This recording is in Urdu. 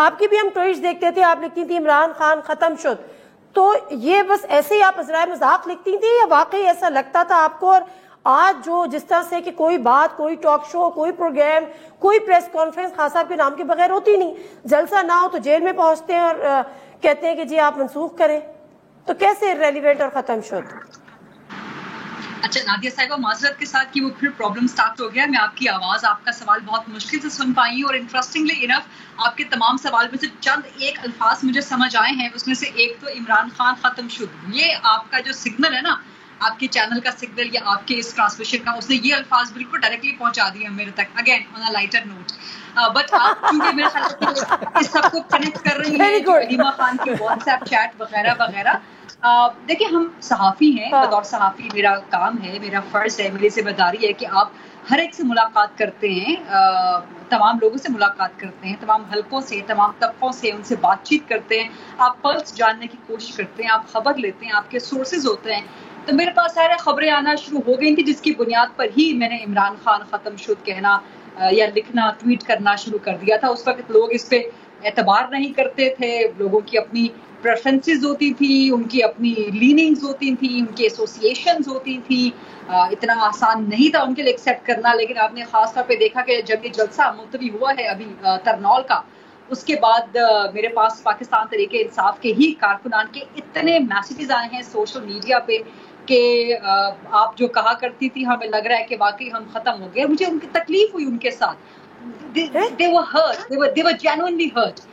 آپ کی بھی ہم ٹویٹس دیکھتے تھے، آپ لکھتی تھی عمران خان ختم شد، تو یہ بس ایسے ہی آپ عذرائے مذاق لکھتی تھی یا واقعی ایسا لگتا تھا آپ کو؟ اور آج جو جس طرح سے کہ کوئی بات، کوئی ٹاک شو، کوئی پروگرام، کوئی پریس کانفرنس خان صاحب کے نام کے بغیر ہوتی نہیں، جلسہ نہ ہو تو جیل میں پہنچتے ہیں اور کہتے ہیں کہ جی آپ منسوخ کریں، تو کیسے ریلیونٹ اور ختم شد؟ اچھا نادیہ صاحبہ، معذرت کے ساتھ کہ وہ پھر پرابلم سٹارٹ ہو گیا، میں آپ کی آواز، آپ کا سوال بہت مشکل سے سن پائی ہوں، اور انٹرسٹنگلی انف آپ کے تمام سوال میں سے چند ایک الفاظ مجھے سمجھ آئے ہیں، اس میں سے ایک تو عمران خان ختم شد، یہ آپ کا جو سگنل ہے نا، آپ کے چینل کا سگنل یا آپ کے اس ٹرانسمیشن کا، اس نے یہ الفاظ بالکل ڈائریکٹلی پہنچا دیے میرے تک، again on a lighter note. But آپ چونکہ میرے خیال سے اس سب کو کنیکٹ کر رہی ہیں جو علیمہ خان کی واٹس ایپ چیٹ وغیرہ وغیرہ. دیکھیں ہم صحافی ہیں، بطور صحافی میرا کام ہے، میرا فرض ہے، میری ذمہ داری ہے کہ آپ ہر ایک سے ملاقات کرتے ہیں، تمام لوگوں سے ملاقات کرتے ہیں، تمام حلقوں سے، تمام طبقوں سے ان سے بات چیت کرتے ہیں، آپ پلس جاننے کی کوشش کرتے ہیں، آپ خبر لیتے ہیں، آپ کے سورسز ہوتے ہیں. تو میرے پاس سارے خبریں آنا شروع ہو گئی تھی، جس کی بنیاد پر ہی میں نے عمران خان ختم شد کہنا یا لکھنا، ٹویٹ کرنا شروع کر دیا تھا. اس وقت لوگ اس پہ اعتبار نہیں کرتے تھے، لوگوں کی اپنی پریفرنسز ہوتی تھی، ان کی اپنی لیننگز ہوتی تھیں، ان کی ایسوسیشنز ہوتی تھیں، اتنا آسان نہیں تھا ان کے لیے ایکسیپٹ کرنا. لیکن آپ نے خاص طور پہ دیکھا کہ جب یہ جلسہ ملتوی ہوا ہے ابھی ترنول کا، اس کے بعد میرے پاس پاکستان تحریک انصاف کے ہی کارکنان کے اتنے میسیجز آئے ہیں سوشل میڈیا پہ کہ آپ جو کہا کرتی تھی ہمیں لگ رہا ہے کہ واقعی ہم ختم ہو گئے. مجھے ان کی تکلیف ہوئی ان کے ساتھ. They were hurt. They were genuinely hurt.